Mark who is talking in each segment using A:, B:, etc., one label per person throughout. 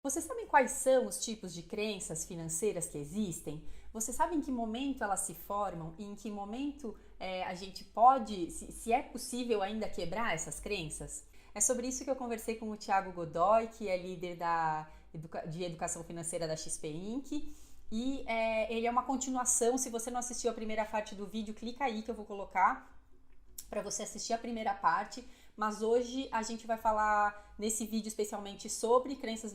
A: Vocês sabem quais são os tipos de crenças financeiras que existem? Você sabe em que momento elas se formam e em que momento a gente pode, se é possível ainda quebrar essas crenças? É sobre isso que eu conversei com o Thiago Godoy, que é líder de educação financeira da XP Inc. E ele é uma continuação. Se você não assistiu a primeira parte do vídeo, clica aí que eu vou colocar para você assistir a primeira parte, mas hoje a gente vai falar nesse vídeo especialmente sobre crenças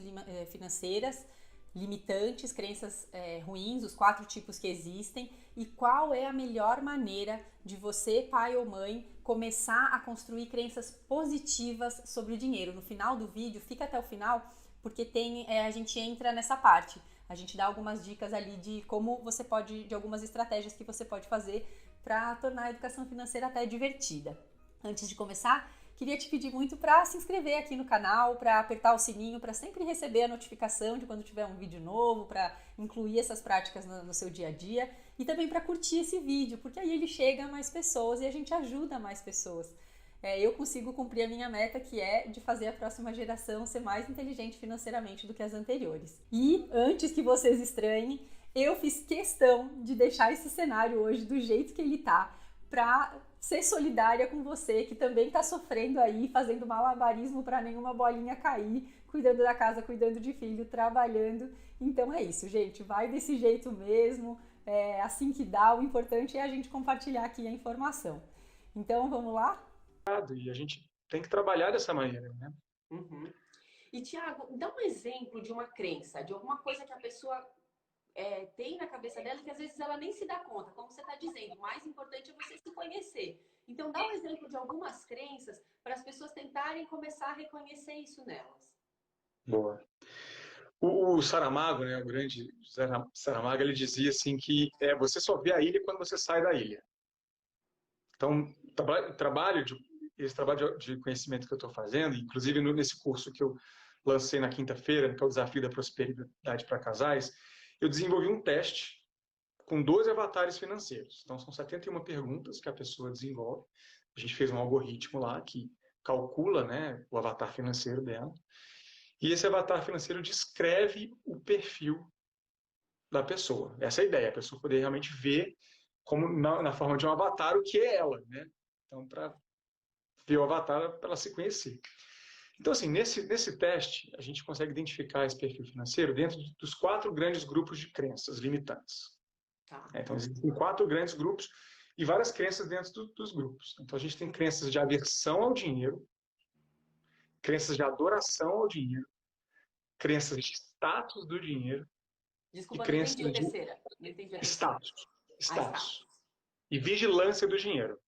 A: financeiras limitantes, crenças ruins, os 4 tipos que existem e qual é a melhor maneira de você, pai ou mãe, começar a construir crenças positivas sobre o dinheiro. No final do vídeo, fica até o final, porque a gente entra nessa parte. A gente dá algumas dicas ali de como você pode, de algumas estratégias que você pode fazer para tornar a educação financeira até divertida. Antes de começar, queria te pedir muito para se inscrever aqui no canal, para apertar o sininho, para sempre receber a notificação de quando tiver um vídeo novo, para incluir essas práticas no seu dia a dia e também para curtir esse vídeo, porque aí ele chega a mais pessoas e a gente ajuda mais pessoas. Eu consigo cumprir a minha meta, que é de fazer a próxima geração ser mais inteligente financeiramente do que as anteriores. E antes que vocês estranhem, eu fiz questão de deixar esse cenário hoje do jeito que ele tá, para ser solidária com você que também tá sofrendo aí, fazendo malabarismo para nenhuma bolinha cair, cuidando da casa, cuidando de filho, trabalhando. Então é isso, gente, vai desse jeito mesmo, assim que dá. O importante é a gente compartilhar aqui a informação. Então vamos lá?
B: E a gente tem que trabalhar dessa maneira, né?
C: Uhum. E, Tiago, dá um exemplo de uma crença, de alguma coisa que a pessoa tem na cabeça dela e que às vezes ela nem se dá conta. Como você está dizendo, o mais importante é você se conhecer. Então, dá um exemplo de algumas crenças para as pessoas tentarem começar a reconhecer isso nelas.
B: Boa. O Saramago, né, o grande Saramago, ele dizia assim que você só vê a ilha quando você sai da ilha. Então, esse trabalho de conhecimento que eu estou fazendo, inclusive nesse curso que eu lancei na quinta-feira, que é o Desafio da Prosperidade para Casais, eu desenvolvi um teste com 12 avatares financeiros. Então, são 71 perguntas que a pessoa desenvolve. A gente fez um algoritmo lá que calcula, né, o avatar financeiro dela. E esse avatar financeiro descreve o perfil da pessoa. Essa é a ideia, a pessoa poder realmente ver como na forma de um avatar o que é ela, né? Então, para ver o avatar, para ela se conhecer. Então, assim, nesse teste, a gente consegue identificar esse perfil financeiro dentro dos 4 grandes grupos de crenças limitantes.
C: Tá.
B: Então, existem 4 grandes grupos e várias crenças dentro dos grupos. Então, a gente tem crenças de aversão ao dinheiro, crenças de adoração ao dinheiro, crenças de status do dinheiro e
C: Desculpa, não entendi a
B: crenças de
C: terceira. Não entendi a terceira.
B: status,
C: Ah, está.
B: status e vigilância do dinheiro.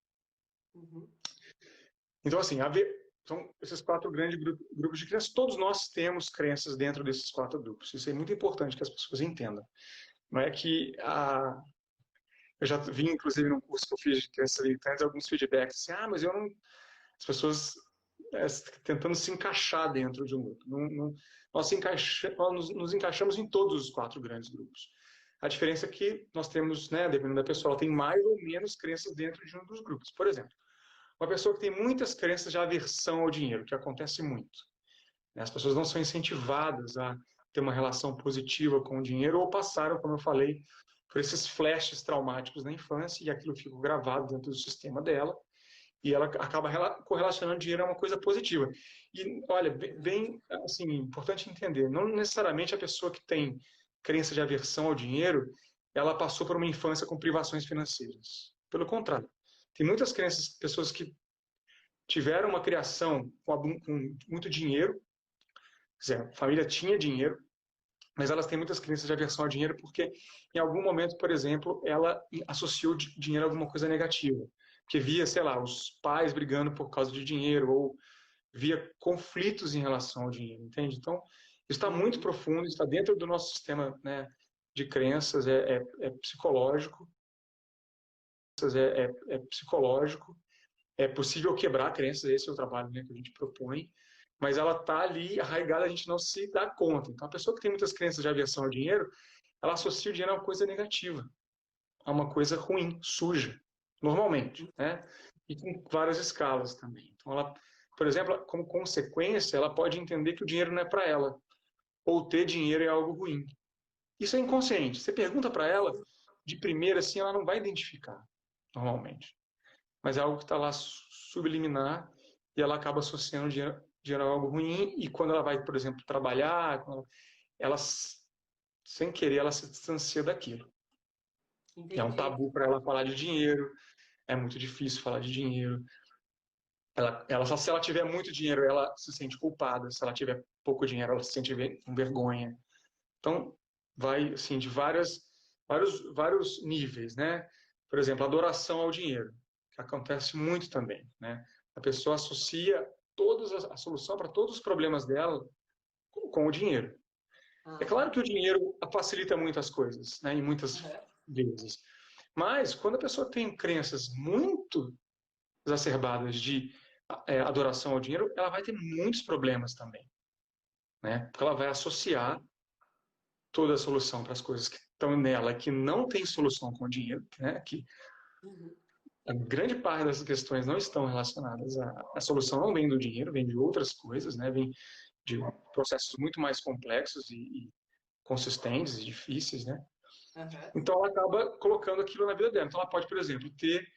C: Uhum.
B: Então, assim, são esses 4 grandes grupos de crenças. Todos nós temos crenças dentro desses 4 grupos. Isso é muito importante que as pessoas entendam. Não é que eu já vi, inclusive, num curso que eu fiz de crenças limitantes, alguns feedbacks assim, mas eu não. As pessoas é, tentando se encaixar dentro de um grupo. Nós nos encaixamos em todos os 4 grandes grupos. A diferença é que nós temos, né, dependendo da pessoa, ela tem mais ou menos crenças dentro de um dos grupos. Por exemplo, uma pessoa que tem muitas crenças de aversão ao dinheiro, que acontece muito. Né? As pessoas não são incentivadas a ter uma relação positiva com o dinheiro ou passaram, como eu falei, por esses flashes traumáticos na infância e aquilo fica gravado dentro do sistema dela e ela acaba correlacionando dinheiro a uma coisa positiva. E, olha, bem assim, importante entender, não necessariamente a pessoa que tem crença de aversão ao dinheiro, ela passou por uma infância com privações financeiras. Pelo contrário, tem muitas crenças, pessoas que tiveram uma criação com muito dinheiro, quer dizer, a família tinha dinheiro, mas elas têm muitas crenças de aversão ao dinheiro porque, em algum momento, por exemplo, ela associou dinheiro a alguma coisa negativa. Porque via, sei lá, os pais brigando por causa de dinheiro, ou via conflitos em relação ao dinheiro, entende? Então, isso está muito
C: Uhum.
B: profundo, está dentro do nosso sistema, né, de crenças, é psicológico, é psicológico, é possível quebrar crenças, esse é o trabalho, né, que a gente propõe, mas ela está ali arraigada, a gente não se dá conta. Então, a pessoa que tem muitas crenças de aversão ao dinheiro, ela associa o dinheiro a uma coisa negativa, a uma coisa ruim, suja, normalmente, né? E com várias escalas também. Então, ela, por exemplo, como consequência, ela pode entender que o dinheiro não é para ela, ou ter dinheiro é algo ruim. Isso é inconsciente. Você pergunta para ela, de primeira, assim, ela não vai identificar, normalmente. Mas é algo que está lá subliminar e ela acaba associando dinheiro a algo ruim. E quando ela vai, por exemplo, trabalhar, ela, sem querer, ela se distancia daquilo. É um
C: Entendi.
B: tabu para ela falar de dinheiro, é muito difícil falar de dinheiro. Se ela tiver muito dinheiro, ela se sente culpada. Se ela tiver pouco dinheiro, ela se sente com vergonha. Então, vai assim, de vários níveis, né? Por exemplo, adoração ao dinheiro, que acontece muito também, né? A pessoa associa a solução para todos os problemas dela com o dinheiro. É claro que o dinheiro facilita muitas coisas, né? Em muitas vezes. Mas, quando a pessoa tem crenças muito exacerbadas de adoração ao dinheiro, ela vai ter muitos problemas também, né? Porque ela vai associar toda a solução para as coisas que estão nela, que não tem solução com o dinheiro, né? Que a grande parte dessas questões não estão relacionadas a solução, não vem do dinheiro, vem de outras coisas, né? Vem de processos muito mais complexos e consistentes e difíceis, né? Então ela acaba colocando aquilo na vida dela. Então ela pode, por exemplo, ter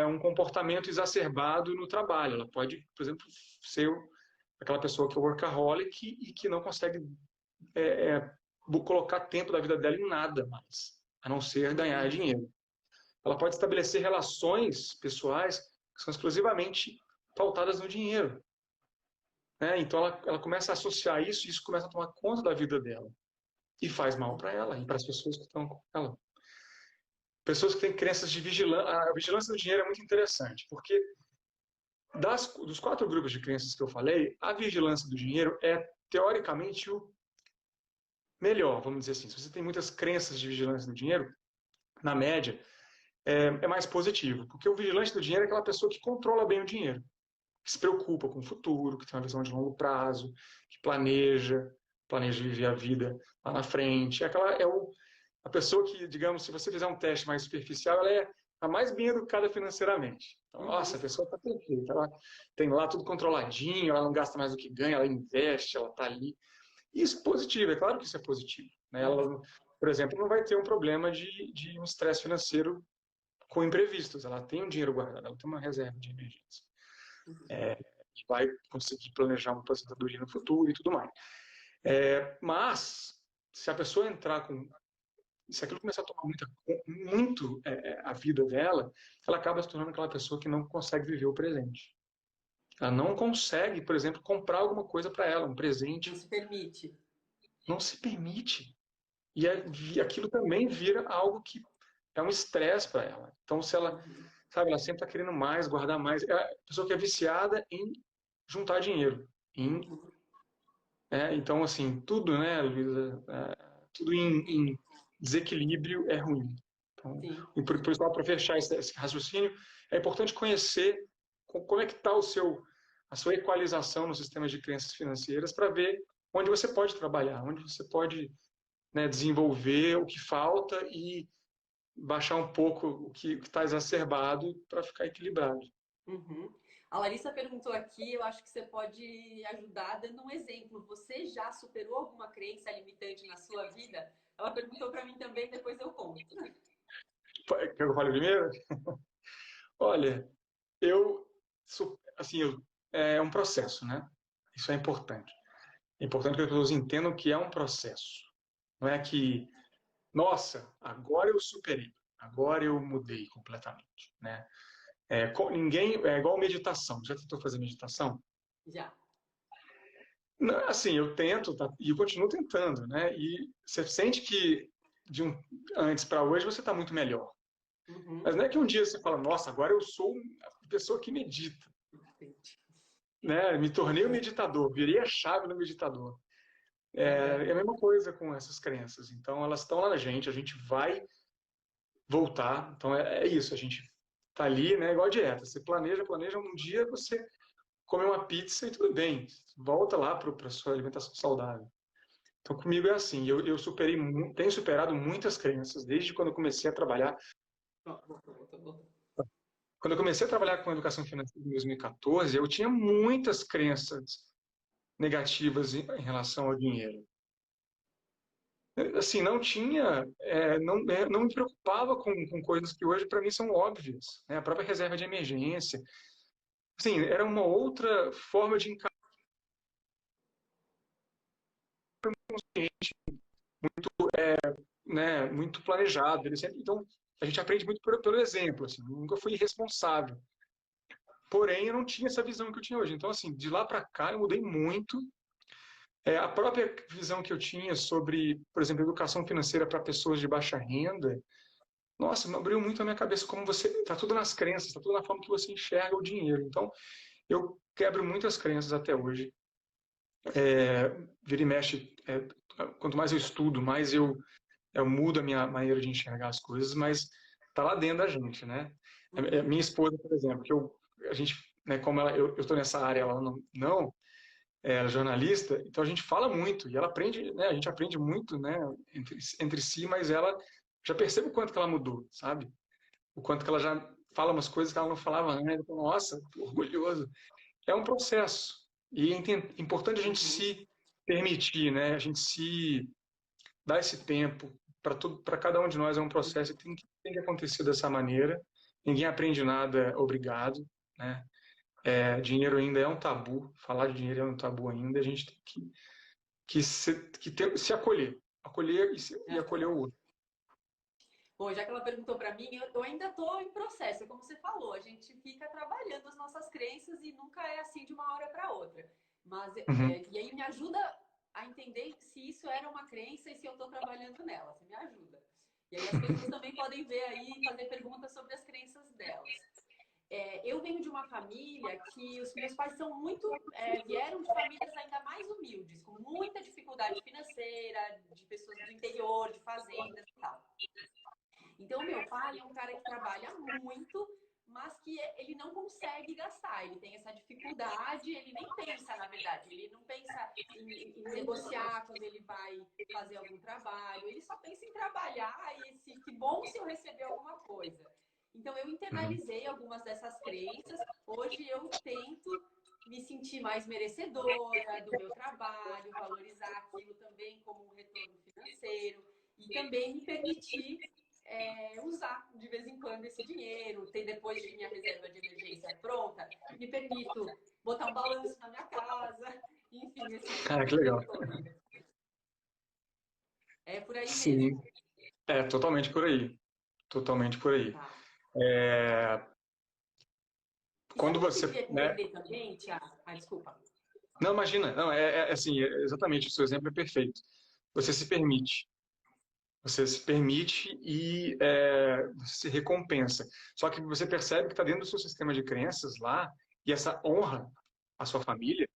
B: um comportamento exacerbado no trabalho. Ela pode, por exemplo, ser aquela pessoa que é workaholic e que não consegue colocar tempo da vida dela em nada mais, a não ser ganhar dinheiro. Ela pode estabelecer relações pessoais que são exclusivamente pautadas no dinheiro, né? Então ela começa a associar isso e isso começa a tomar conta da vida dela e faz mal para ela e para as pessoas que estão com ela. Pessoas que têm crenças de vigilância. A vigilância do dinheiro é muito interessante, porque dos 4 grupos de crenças que eu falei, a vigilância do dinheiro é, teoricamente, o melhor, vamos dizer assim. Se você tem muitas crenças de vigilância do dinheiro, na média, é mais positivo, porque o vigilante do dinheiro é aquela pessoa que controla bem o dinheiro, que se preocupa com o futuro, que tem uma visão de longo prazo, que planeja viver a vida lá na frente. A pessoa que, digamos, se você fizer um teste mais superficial, ela é a mais bem educada financeiramente. Então, nossa, a pessoa está perfeita, ela tem lá tudo controladinho, ela não gasta mais do que ganha, ela investe, ela está ali. Isso é positivo, é claro que isso é positivo, né? Ela, por exemplo, não vai ter um problema de um estresse financeiro com imprevistos. Ela tem um dinheiro guardado, ela tem uma reserva de emergência. Vai conseguir planejar uma aposentadoria no futuro e tudo mais. Mas, se a pessoa entrar com... Se aquilo começar a tomar muito a vida dela, ela acaba se tornando aquela pessoa que não consegue viver o presente. Ela não consegue, por exemplo, comprar alguma coisa para ela, um presente.
C: Não se permite.
B: Não se permite. E aquilo também vira algo que é um estresse para ela. Então, se ela, sabe, ela sempre está querendo mais, guardar mais. É a pessoa que é viciada em juntar dinheiro. Então, assim, tudo, né, Luísa, tudo em desequilíbrio é ruim. Então, e por isso, para fechar esse raciocínio, é importante conhecer como é que está a sua equalização no sistema de crenças financeiras para ver onde você pode trabalhar, onde você pode, né, desenvolver o que falta e baixar um pouco o que está exacerbado para ficar equilibrado.
C: A Larissa perguntou aqui, eu acho que você pode ajudar dando um exemplo. Você já superou alguma crença limitante na sua vida? Ela perguntou para mim também, depois eu conto.
B: Quer que eu fale primeiro? Olha, é um processo, né? Isso é importante. É importante que as pessoas entendam que é um processo. Não é que, nossa, agora eu superei, agora eu mudei completamente, né? É igual meditação. Já tentou fazer meditação?
C: Já.
B: Não, assim, eu tento, tá? E eu continuo tentando, né? E você sente que antes para hoje você está muito melhor. Mas não é que um dia você fala, nossa, agora eu sou a pessoa que medita. Né? Me tornei um meditador, virei a chave no meditador. É a mesma coisa com essas crenças. Então, elas estão lá na gente, a gente vai voltar. Então, é isso, a gente tá ali, né? Igual a dieta. Você planeja, um dia você come uma pizza e tudo bem. Volta lá para a sua alimentação saudável. Então, comigo é assim. Eu tenho superado muitas crenças desde quando eu comecei a trabalhar. Quando eu comecei a trabalhar com educação financeira em 2014, eu tinha muitas crenças negativas em relação ao dinheiro. assim, não tinha, não me preocupava com coisas que hoje para mim são óbvias, né? A própria reserva de emergência, assim, era uma outra forma de encarar, né? Muito planejado. Então, a gente aprende muito pelo exemplo, assim, nunca fui irresponsável. Porém, eu não tinha essa visão que eu tinha hoje. Então, assim, de lá para cá eu mudei muito. A própria visão que eu tinha sobre, por exemplo, educação financeira para pessoas de baixa renda, nossa, me abriu muito a minha cabeça como você, está tudo nas crenças, está tudo na forma que você enxerga o dinheiro. Então, eu quebro muitas crenças até hoje. Vira e mexe, quanto mais eu estudo, mais eu mudo a minha maneira de enxergar as coisas, mas está lá dentro da gente, né? Minha esposa, por exemplo, a gente, né, como eu estou nessa área, ela não é jornalista, então a gente fala muito e ela aprende, né? A gente aprende muito, né? Entre si, mas ela já percebe o quanto que ela mudou, sabe? O quanto que ela já fala umas coisas que ela não falava antes. Então, nossa, orgulhoso. É um processo e é importante a gente se permitir, né? A gente se dar esse tempo para cada um de nós é um processo e tem que acontecer dessa maneira. Ninguém aprende nada obrigado, né? Dinheiro ainda é um tabu, falar de dinheiro é um tabu ainda, a gente tem se acolher e acolher o outro.
C: Bom, já que ela perguntou para mim, eu ainda estou em processo, é como você falou, a gente fica trabalhando as nossas crenças e nunca é assim de uma hora para outra. Mas,
B: Uhum.
C: e aí me ajuda a entender se isso era uma crença e se eu estou trabalhando nela, você me ajuda. E aí as pessoas também podem ver aí e fazer perguntas sobre as crenças delas. Eu venho de uma família que os meus pais são vieram de famílias ainda mais humildes, com muita dificuldade financeira, de pessoas do interior, de fazendas e tal. Então, meu pai é um cara que trabalha muito, mas que ele não consegue gastar. Ele tem essa dificuldade, ele nem pensa, na verdade, ele não pensa em negociar quando ele vai fazer algum trabalho, ele só pensa em trabalhar e que bom se eu receber alguma coisa. Então, eu
B: Uhum.
C: internalizei algumas dessas crenças. Hoje eu tento me sentir mais merecedora do meu trabalho, valorizar aquilo também como um retorno financeiro e também me permitir usar de vez em quando esse dinheiro, ter depois de minha reserva de emergência pronta, me permito botar um balanço na minha casa, enfim, esse tipo
B: Ah, que
C: de
B: legal.
C: coisa. É por aí
B: Sim,
C: mesmo.
B: totalmente por aí. Totalmente por aí.
C: Tá.
B: É,
C: E
B: quando
C: sabe o que eu
B: você,
C: queria
B: né?
C: entender também, Tiago? Ah, desculpa.
B: Não, imagina, não, assim, exatamente, o seu exemplo é perfeito. Você se permite. Você se permite e se recompensa. Só que você percebe que está dentro do seu sistema de crenças lá, e essa honra à sua família,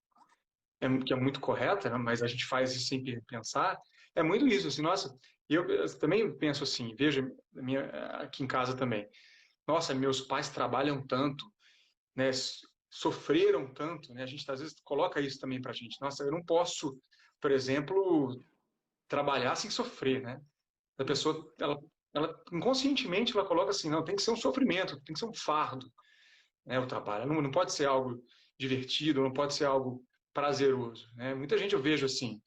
B: que é muito correta, né? Mas a gente faz isso sem pensar, é muito isso. Assim, nossa, eu também penso assim, veja, aqui em casa também. Nossa, meus pais trabalham tanto, né? Sofreram tanto, né? A gente às vezes coloca isso também para a gente. Nossa, eu não posso, por exemplo, trabalhar sem sofrer, né? A pessoa, ela inconscientemente ela coloca assim, não, tem que ser um sofrimento, tem que ser um fardo, né, o trabalho. Não pode ser algo divertido, não pode ser algo prazeroso, né? Muita gente eu vejo assim.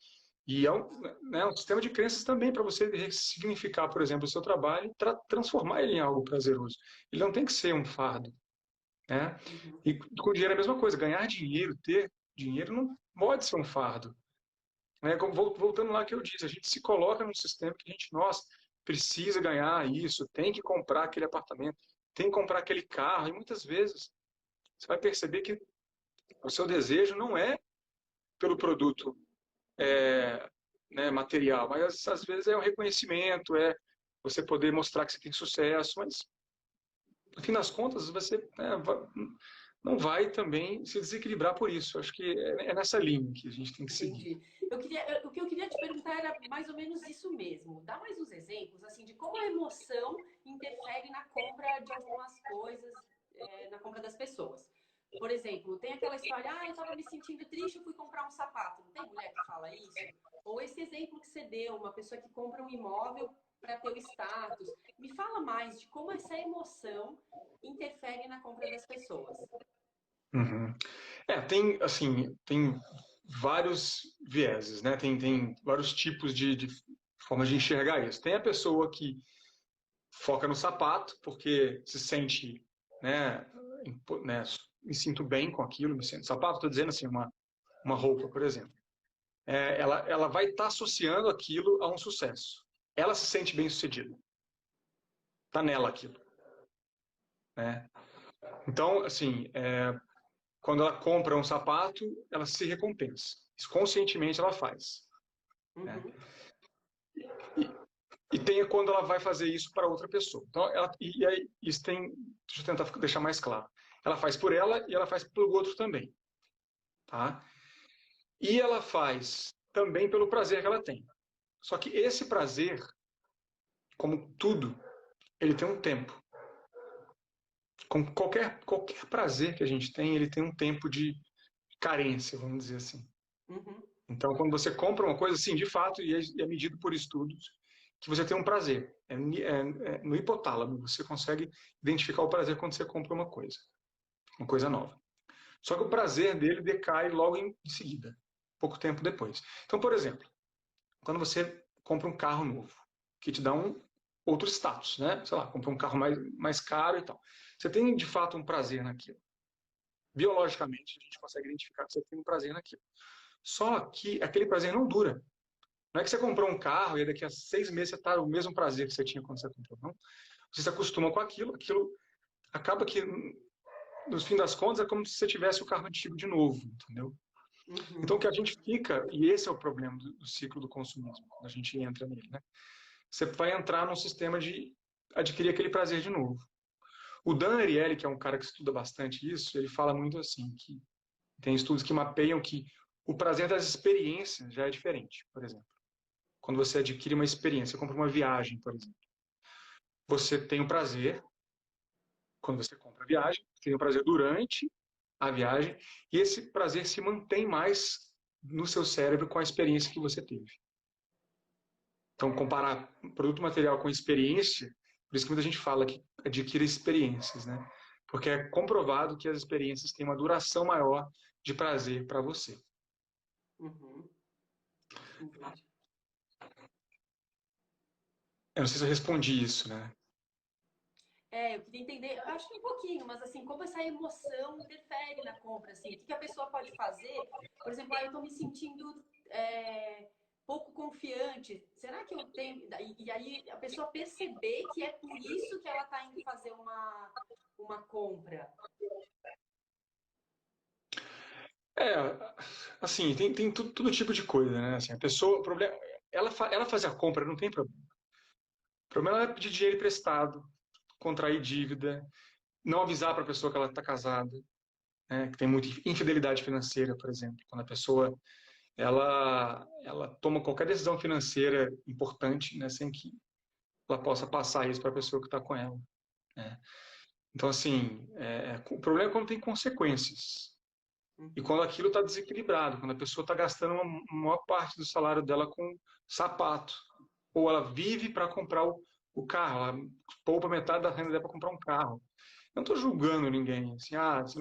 B: E né, um sistema de crenças também para você ressignificar, por exemplo, o seu trabalho e transformar ele em algo prazeroso. Ele não tem que ser um fardo, né?
C: Uhum.
B: E com o dinheiro é a mesma coisa. Ganhar dinheiro, ter dinheiro não pode ser um fardo, né? Voltando lá que eu disse, a gente se coloca num sistema que a gente, nossa, precisa ganhar isso, tem que comprar aquele apartamento, tem que comprar aquele carro, e muitas vezes você vai perceber que o seu desejo não é pelo produto né, material, mas às vezes é o reconhecimento, é você poder mostrar que você tem sucesso, mas no fim das contas você não vai também se desequilibrar por isso. Acho que é nessa linha que a gente tem que seguir.
C: Entendi. O que eu queria te perguntar era mais ou menos isso mesmo. Dá mais uns exemplos assim de como a emoção interfere na compra de algumas coisas, na compra das pessoas. Por exemplo, tem aquela história, eu estava me sentindo triste, eu fui comprar um sapato. Não tem mulher que fala isso? Ou esse exemplo que você deu, uma pessoa que compra um imóvel para ter o status. Me fala mais de como essa emoção interfere na compra das pessoas.
B: Uhum. Tem, assim, tem vários vieses, né? Tem vários tipos de formas de enxergar isso. Tem a pessoa que foca no sapato, porque se sente, né, me sinto bem com aquilo, me sinto sapato, estou dizendo assim, uma roupa, por exemplo. Ela vai estar associando aquilo a um sucesso. Ela se sente bem-sucedida. Está nela aquilo. Né? Então, assim, quando ela compra um sapato, ela se recompensa. Isso conscientemente ela faz.
C: Uhum.
B: Né? E tem quando ela vai fazer isso para outra pessoa. Então, e aí, isso tem, deixa eu tentar deixar mais claro. Ela faz por ela e ela faz pelo outro também. Tá? E ela faz também pelo prazer que ela tem. Só que esse prazer, como tudo, ele tem um tempo. Como qualquer prazer que a gente tem, ele tem um tempo de carência, vamos dizer assim.
C: Uhum.
B: Então, quando você compra uma coisa, sim, de fato, e é medido por estudos, que você tem um prazer. No hipotálamo, você consegue identificar o prazer quando você compra uma coisa nova. Só que o prazer dele decai logo em seguida, pouco tempo depois. Então, por exemplo, quando você compra um carro novo, que te dá um outro status, né? Sei lá, compra um carro mais caro e tal. Você tem, de fato, um prazer naquilo. Biologicamente, a gente consegue identificar que você tem um prazer naquilo. Só que aquele prazer não dura. Não é que você comprou um carro e daqui a 6 meses você está o mesmo prazer que você tinha quando você comprou. Não. Você se acostuma com aquilo acaba que, no fim das contas, é como se você tivesse o carro antigo de novo, entendeu?
C: Uhum.
B: Então, o que a gente fica, e esse é o problema do ciclo do consumismo, quando a gente entra nele, né? Você vai entrar num sistema de adquirir aquele prazer de novo. O Dan Ariely, que é um cara que estuda bastante isso, ele fala muito assim, que tem estudos que mapeiam que o prazer das experiências já é diferente, por exemplo. Quando você adquire uma experiência, compra uma viagem, por exemplo. Você tem o prazer, quando você compra a viagem, tem o prazer durante a viagem, e esse prazer se mantém mais no seu cérebro com a experiência que você teve. Então, comparar produto material com experiência, por isso que muita gente fala que adquire experiências, né? Porque é comprovado que as experiências têm uma duração maior de prazer para você.
C: Uhum. Entendi.
B: Eu não sei se eu respondi isso, né?
C: Eu queria entender, eu acho que um pouquinho, mas assim, como essa emoção interfere na compra, assim, o que a pessoa pode fazer? Por exemplo, eu estou me sentindo pouco confiante. Será que eu tenho? E aí a pessoa perceber que é por isso que ela está indo fazer uma compra.
B: Assim, tem todo tipo de coisa, né? Assim, a pessoa, o problema, ela fazer a compra não tem problema. O problema é pedir dinheiro emprestado, contrair dívida, não avisar para a pessoa que ela está casada, né? Que tem muita infidelidade financeira, por exemplo, quando a pessoa ela toma qualquer decisão financeira importante, né, sem que ela possa passar isso para a pessoa que está com ela. Né? Então, assim, o problema é quando tem consequências. E quando aquilo está desequilibrado, quando a pessoa está gastando uma maior parte do salário dela com sapato, ou ela vive para comprar o carro, ela poupa metade da renda dela para comprar um carro. Eu não estou julgando ninguém, assim, você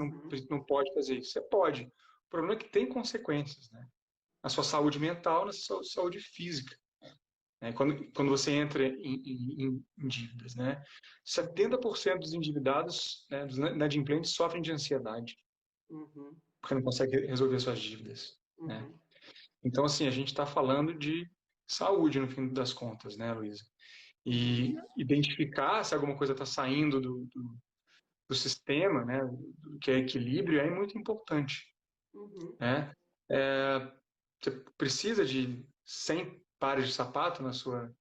B: não pode fazer isso. Você pode. O problema é que tem consequências, né? Na sua saúde mental, na sua saúde física. Né? Quando você entra em dívidas, né? 70% dos endividados, né, dos inadimplentes, sofrem de ansiedade.
C: Uhum.
B: Porque não consegue resolver suas dívidas.
C: Uhum.
B: Né? Então, assim, a gente está falando de saúde, no fim das contas, né, Luísa? E identificar se alguma coisa está saindo do sistema, né, do que é equilíbrio, é muito importante.
C: Uhum.
B: Né? Você precisa de 100 pares de sapato na sua...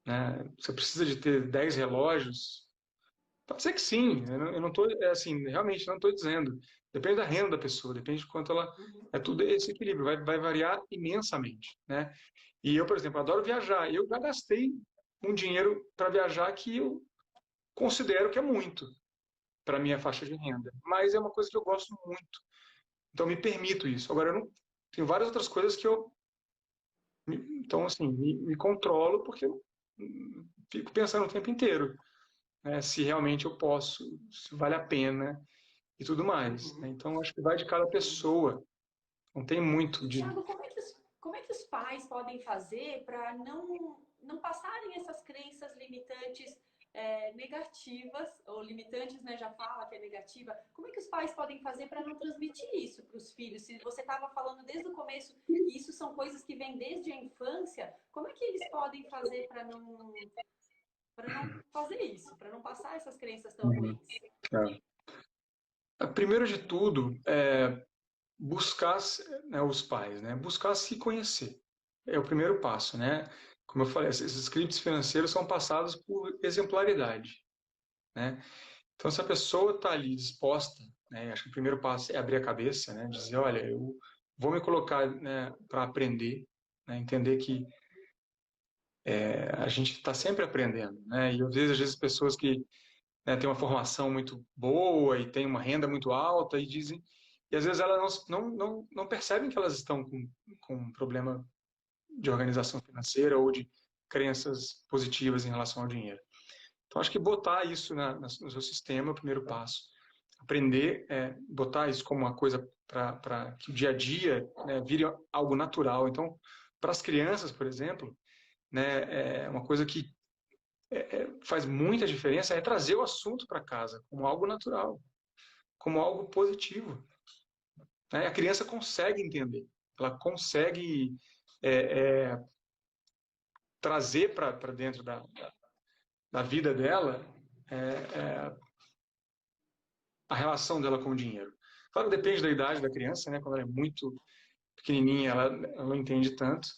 B: Né? Você precisa de ter 10 relógios? Pode ser que sim, eu não estou, assim, realmente não estou dizendo. Depende da renda da pessoa, depende de quanto ela...
C: Uhum.
B: É tudo esse equilíbrio, vai variar imensamente, né? E eu, por exemplo, adoro viajar. Eu já gastei um dinheiro para viajar que eu considero que é muito para minha faixa de renda. Mas é uma coisa que eu gosto muito. Então, me permito isso. Agora, eu não... Tem várias outras coisas que eu... Então, assim, me controlo porque eu fico pensando o tempo inteiro, né, se realmente eu posso, se vale a pena e tudo mais. Né?
C: Uhum.
B: Então, acho que vai de cada pessoa. Não tem muito
C: E,
B: de...
C: Thiago, como é que como é que os pais podem fazer para não passarem essas crenças limitantes negativas, ou limitantes, né, já fala que é negativa. Como é que os pais podem fazer para não transmitir isso para os filhos? Se você estava falando desde o começo que isso são coisas que vêm desde a infância, como é que eles podem fazer para não fazer isso, para não passar essas crenças tão
B: Uhum.
C: ruins?
B: Primeiro de tudo, buscar, né, os pais, né, buscar se conhecer. É o primeiro passo, né? Como eu falei, esses scripts financeiros são passados por exemplaridade, né? Então, se a pessoa está ali disposta, né, acho que o primeiro passo é abrir a cabeça, né, dizer, olha, eu vou me colocar, né, para aprender, né, entender que a gente está sempre aprendendo, né? E às vezes pessoas que, né, têm uma formação muito boa e têm uma renda muito alta e dizem, e às vezes elas não percebem que elas estão com um problema de organização financeira ou de crenças positivas em relação ao dinheiro. Então, acho que botar isso no seu sistema é o primeiro passo. Aprender, botar isso como uma coisa para que o dia a dia, né, vire algo natural. Então, para as crianças, por exemplo, né, uma coisa que faz muita diferença é trazer o assunto para casa como algo natural, como algo positivo. Né? A criança consegue entender, ela consegue trazer para dentro da vida dela a relação dela com o dinheiro. Claro, depende da idade da criança, né? Quando ela é muito pequenininha, ela não entende tanto,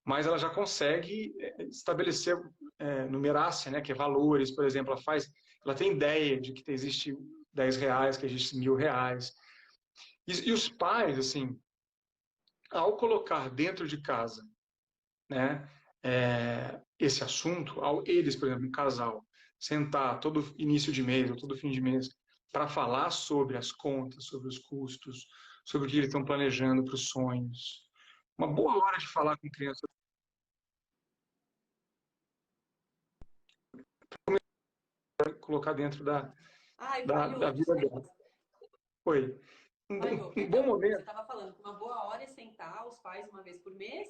B: mas ela já consegue estabelecer numerácia, né? Que é valores, por exemplo, ela tem ideia de que existe R$ 10, que existe R$ 1.000. E os pais, assim, ao colocar dentro de casa, né? Esse assunto, ao eles, por exemplo, um casal, sentar todo início de mês ou todo fim de mês para falar sobre as contas, sobre os custos, sobre o que eles estão planejando para os sonhos. Uma boa hora de falar com criança, colocar dentro
C: Ai,
B: da
C: falhou,
B: vida
C: desculpa.
B: dela. Foi
C: Falhou,
B: um bom
C: perdão. Você
B: momento
C: estava falando que uma boa hora é sentar os pais uma vez por mês.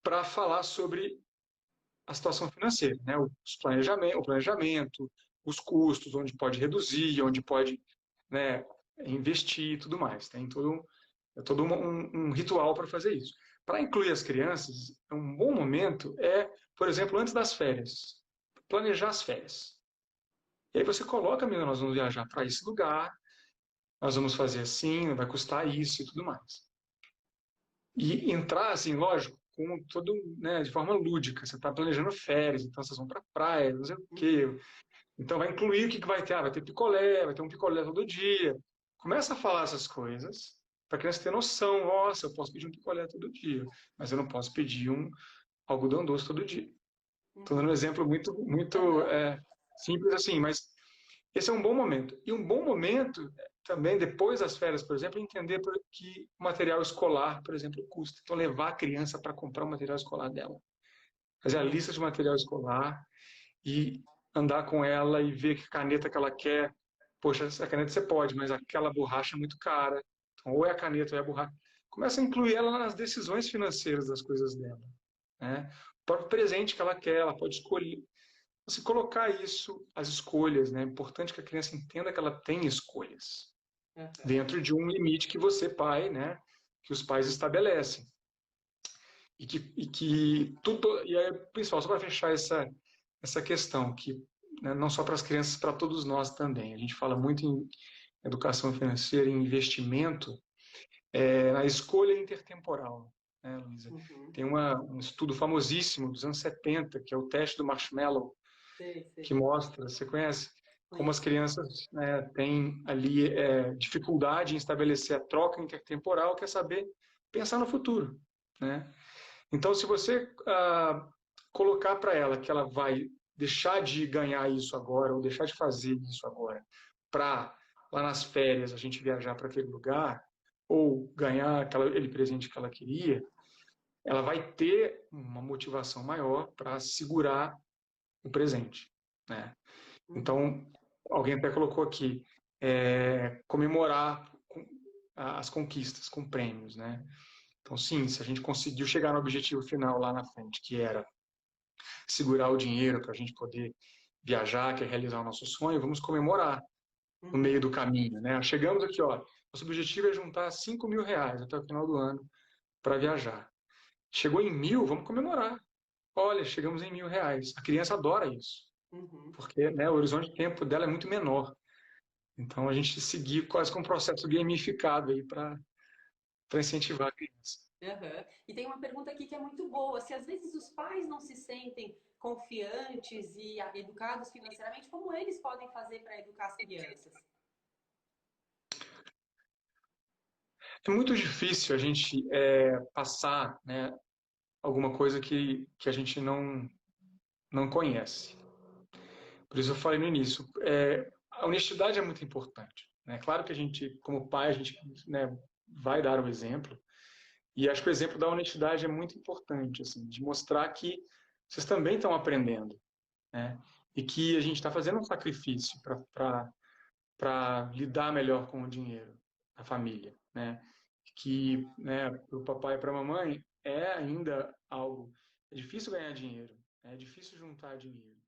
B: para falar sobre a situação financeira, né? O planejamento, os custos, onde pode reduzir, onde pode, né, investir e tudo mais. Tem todo um ritual para fazer isso. Para incluir as crianças, um bom momento por exemplo, antes das férias, planejar as férias. E aí você coloca, menina, nós vamos viajar para esse lugar, nós vamos fazer assim, vai custar isso e tudo mais. E entrar, assim, lógico, com todo, né, de forma lúdica. Você está planejando férias, então vocês vão para praia, não sei o quê. Então vai incluir o que vai ter. Vai ter picolé, vai ter um picolé todo dia. Começa a falar essas coisas para a criança ter noção. Nossa, eu posso pedir um picolé todo dia, mas eu não posso pedir um algodão doce todo dia. Estou dando um exemplo muito, muito
C: Aham.
B: simples assim, mas esse é um bom momento. E um bom momento também, depois das férias, por exemplo, é entender que o material escolar, por exemplo, custa. Então, levar a criança para comprar o material escolar dela. Fazer a lista de material escolar e andar com ela e ver que caneta que ela quer. Poxa, essa caneta você pode, mas aquela borracha é muito cara. Então, ou é a caneta ou é a borracha. Começa a incluir ela nas decisões financeiras das coisas dela. Né? O próprio presente que ela quer, ela pode escolher. Você colocar isso, as escolhas, né? É importante que a criança entenda que ela tem escolhas
C: Aham.
B: dentro de um limite que você, pai, né? Que os pais estabelecem. E que tudo. E aí, principal, só para fechar essa questão, que, né, não só para as crianças, para todos nós também. A gente fala muito em educação financeira, em investimento, na escolha intertemporal, né, Luísa?
C: Uhum.
B: Tem um estudo famosíssimo dos anos 70, que é o teste do marshmallow,
C: Sei,
B: que
C: sei.
B: mostra, você conhece, como as
C: Conheço.
B: crianças, né, têm ali dificuldade em estabelecer a troca intertemporal, que é saber pensar no futuro, né? Então, se você colocar para ela que ela vai deixar de ganhar isso agora ou deixar de fazer isso agora para lá nas férias a gente viajar para aquele lugar ou ganhar aquele presente que ela queria, ela vai ter uma motivação maior para segurar o presente, né?
C: Uhum.
B: Então, alguém até colocou aqui, comemorar as conquistas com prêmios, né? Então, sim, se a gente conseguiu chegar no objetivo final lá na frente, que era segurar o dinheiro para a gente poder viajar, que é realizar o nosso sonho, vamos comemorar no meio do caminho, né? Chegamos aqui, ó, nosso objetivo é juntar R$ 5.000 até o final do ano para viajar. Chegou em 1.000, vamos comemorar. Olha, chegamos em R$ 1.000. A criança adora isso, porque, né, o horizonte de tempo dela é muito menor. Então a gente seguir quase com um processo gamificado aí para incentivar a criança.
C: Uhum. E tem uma pergunta aqui que é muito boa. Se às vezes os pais não se sentem confiantes e educados financeiramente, como eles podem fazer para educar as crianças?
B: É muito difícil a gente passar, né, alguma coisa que a gente não conhece. Por isso eu falei no início, a honestidade é muito importante. Né? Claro que a gente, como pai, a gente, né, vai dar o exemplo, e acho que o exemplo da honestidade é muito importante, assim, de mostrar que vocês também estão aprendendo, né? E que a gente está fazendo um sacrifício para lidar melhor com o dinheiro da família, né? Que, né, para o papai e para a mamãe é ainda algo, é difícil ganhar dinheiro, é difícil juntar dinheiro.